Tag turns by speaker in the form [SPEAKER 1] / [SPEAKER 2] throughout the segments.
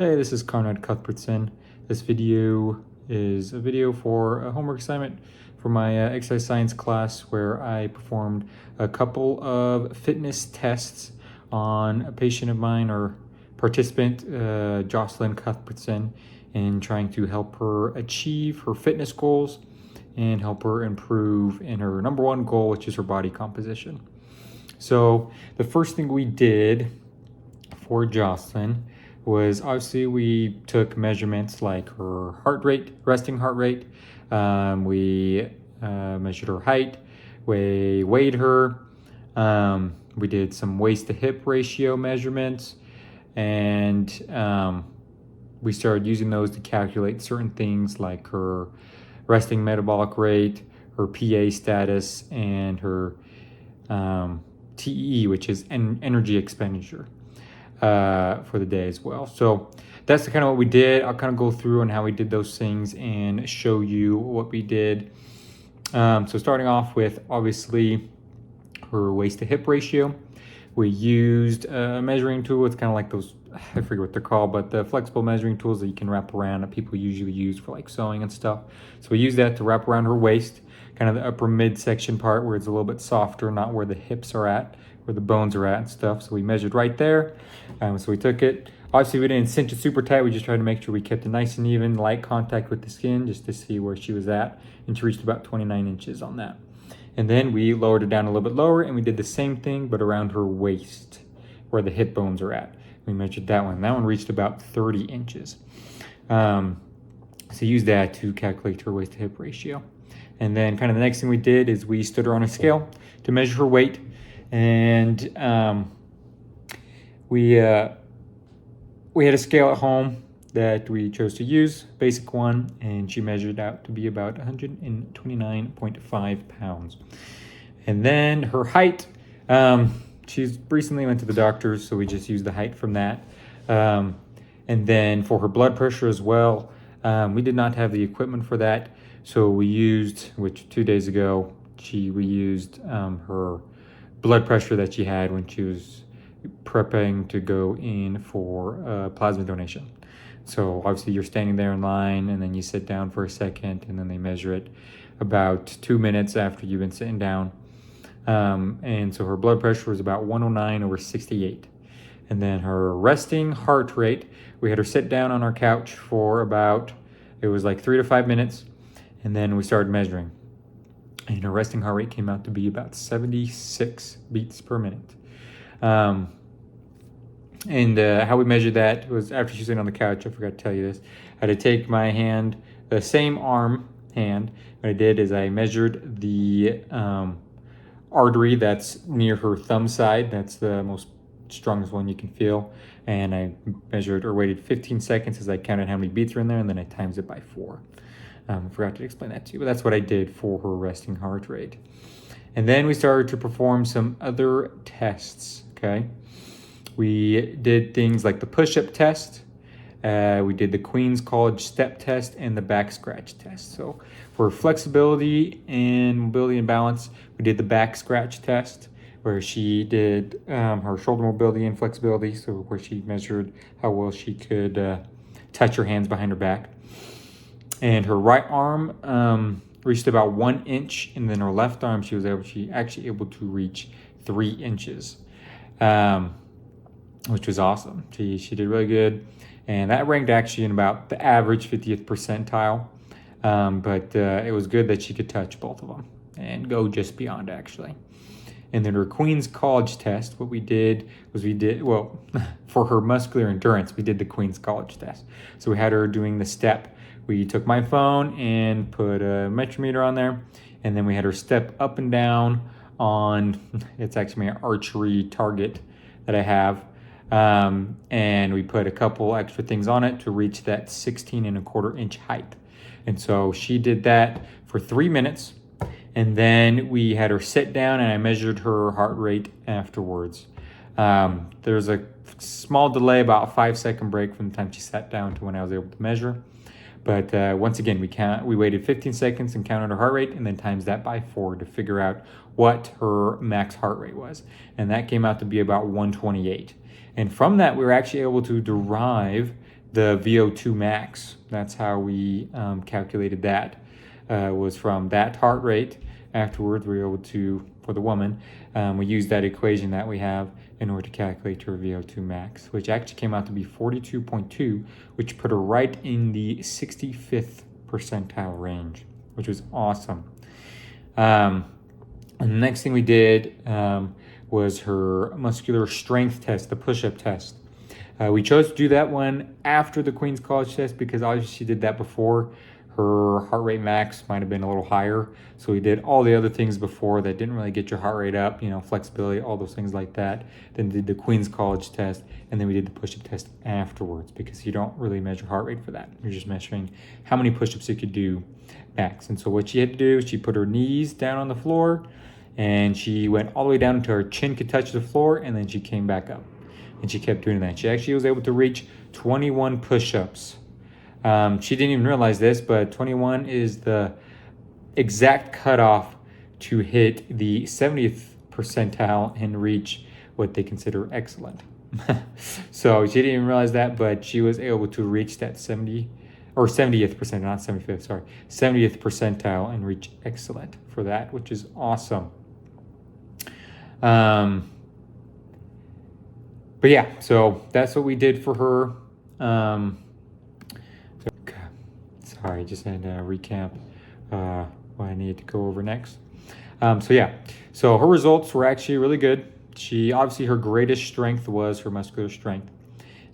[SPEAKER 1] Hey, this is Conrad Cuthbertson. This video is a video for a homework assignment for my exercise science class where I performed a couple of fitness tests on a patient of mine or participant, Jocelyn Cuthbertson, in trying to help her achieve her fitness goals and help her improve in her number one goal, which is her body composition. So the first thing we did for Jocelyn was obviously we took measurements like her heart rate, resting heart rate. We measured her height, we weighed her. We did some waist to hip ratio measurements, and we started using those to calculate certain things like her resting metabolic rate, her PA status, and her TEE, which is energy expenditure for the day as well. So that's kind of what we did. I'll kind of go through on how we did those things and show you what we did. So starting off with obviously her waist to hip ratio. We used a measuring tool. It's kind of like those, I forget what they're called, but the flexible measuring tools that you can wrap around that people usually use for like sewing and stuff. So we used that to wrap around her waist, kind of the upper midsection part where it's a little bit softer, not where the hips are at, where the bones are at and stuff. So we measured right there. So we took it. Obviously we didn't cinch it super tight. We just tried to make sure we kept it nice and even, light contact with the skin just to see where she was at. And she reached about 29 inches on that. And then we lowered it down a little bit lower and we did the same thing, but around her waist where the hip bones are at. We measured that one. That one reached about 30 inches. So use that to calculate her waist to hip ratio. And then kind of the next thing we did is we stood her on a scale to measure her weight. And we had a scale at home that we chose to use, basic one, and she measured out to be about 129.5 pounds. And then her height, she's recently went to the doctors, so we just used the height from that. And then for her blood pressure as well, we did not have the equipment for that, so we used, which 2 days ago, we used her blood pressure that she had when she was prepping to go in for plasma donation. So obviously you're standing there in line and then you sit down for a second and then they measure it about 2 minutes after you've been sitting down. And so her blood pressure was about 109/68. And then her resting heart rate, we had her sit down on our couch for about, it was like 3 to 5 minutes. And then we started measuring. And her resting heart rate came out to be about 76 beats per minute. And how we measured that was after she was sitting on the couch. I forgot to tell you this. I had to take my hand, the same hand. What I did is I measured the artery that's near her thumb side. That's the most strongest one you can feel. And I measured or waited 15 seconds as I counted how many beats are in there, and then I times it by 4. I forgot to explain that to you, but that's what I did for her resting heart rate. And then we started to perform some other tests, okay? We did things like the push-up test. We did the Queen's College step test and the back scratch test. So for flexibility and mobility and balance, we did the back scratch test where she did her shoulder mobility and flexibility. So where she measured how well she could touch her hands behind her back. And her right arm reached about 1 inch, and then her left arm, she actually able to reach 3 inches, which was awesome. She did really good, and that ranked actually in about the average 50th percentile. But it was good that she could touch both of them and go just beyond actually. And then her Queen's College test, what we did was for her muscular endurance, we did the Queen's College test. So we had her doing the step. We took my phone and put a metrometer on there, and then we had her step up and down on, it's actually my archery target that I have, and we put a couple extra things on it to reach that 16.25 inch height. And so she did that for 3 minutes, and then we had her sit down and I measured her heart rate afterwards. There's a small delay, about a 5-second break from the time she sat down to when I was able to measure. But once again, we waited 15 seconds and counted her heart rate and then times that by 4 to figure out what her max heart rate was. And that came out to be about 128. And from that, we were actually able to derive the VO2 max. That's how we calculated that. Was from that heart rate. Afterwards, we were able to, for the woman, we used that equation that we have in order to calculate her VO2 max, which actually came out to be 42.2, which put her right in the 65th percentile range, which was awesome. And the next thing we did was her muscular strength test, the push-up test. We chose to do that one after the Queen's College test because obviously she did that before. Her heart rate max might have been a little higher. So we did all the other things before that didn't really get your heart rate up, flexibility, all those things like that. Then did the Queen's College test, and then we did the push-up test afterwards because you don't really measure heart rate for that. You're just measuring how many push-ups you could do max. And so what she had to do is she put her knees down on the floor, and she went all the way down until her chin could touch the floor, and then she came back up. And she kept doing that. She actually was able to reach 21 push-ups. She didn't even realize this, but 21 is the exact cutoff to hit the 70th percentile and reach what they consider excellent. So she didn't even realize that, but she was able to reach that 70th percent, not 75th, sorry, 70th percentile and reach excellent for that, which is awesome. But yeah, so that's what we did for her. Sorry, just had to recap what I needed to go over next. So her results were actually really good. Obviously her greatest strength was her muscular strength.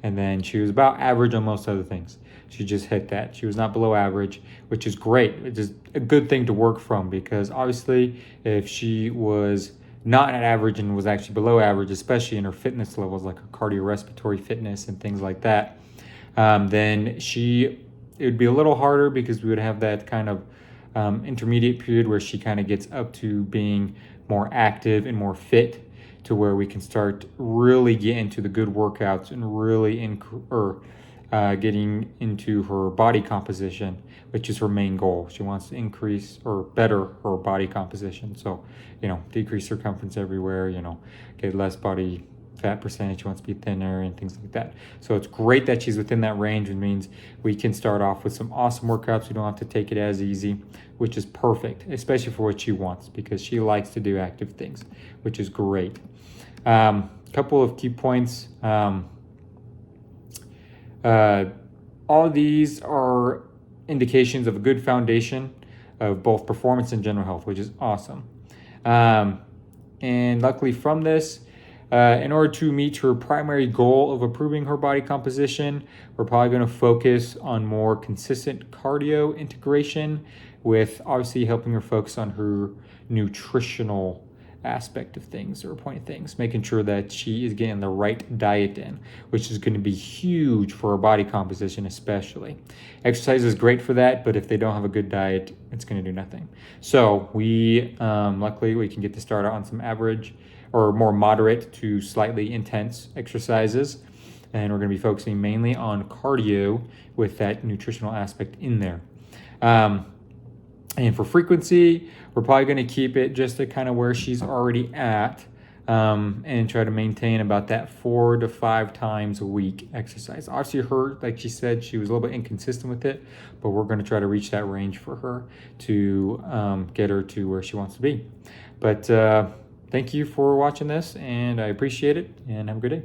[SPEAKER 1] And then she was about average on most other things. She just hit that. She was not below average, which is great. It's just a good thing to work from because obviously if she was not at average and was actually below average, especially in her fitness levels like her cardiorespiratory fitness and things like that, then it would be a little harder because we would have that kind of intermediate period where she kind of gets up to being more active and more fit to where we can start really get into the good workouts and really getting into her body composition, which is her main goal. She wants to increase or better her body composition. So, decrease circumference everywhere, get less body fat percentage, she wants to be thinner and things like that. So it's great that she's within that range. It means we can start off with some awesome workouts. We don't have to take it as easy, which is perfect, especially for what she wants because she likes to do active things, which is great. Couple of key points. All these are indications of a good foundation of both performance and general health, which is awesome. And luckily from this, in order to meet her primary goal of improving her body composition, we're probably going to focus on more consistent cardio integration with obviously helping her focus on her nutritional aspect of things or point of things, making sure that she is getting the right diet in, which is going to be huge for her body composition especially. Exercise is great for that, but if they don't have a good diet, it's going to do nothing. So luckily we can get to start out on some average or more moderate to slightly intense exercises. And we're going to be focusing mainly on cardio with that nutritional aspect in there. And for frequency, we're probably going to keep it just at kind of where she's already at and try to maintain about that 4 to 5 times a week exercise. Obviously, like she said, she was a little bit inconsistent with it, but we're going to try to reach that range for her to get her to where she wants to be. But thank you for watching this, and I appreciate it, and have a good day.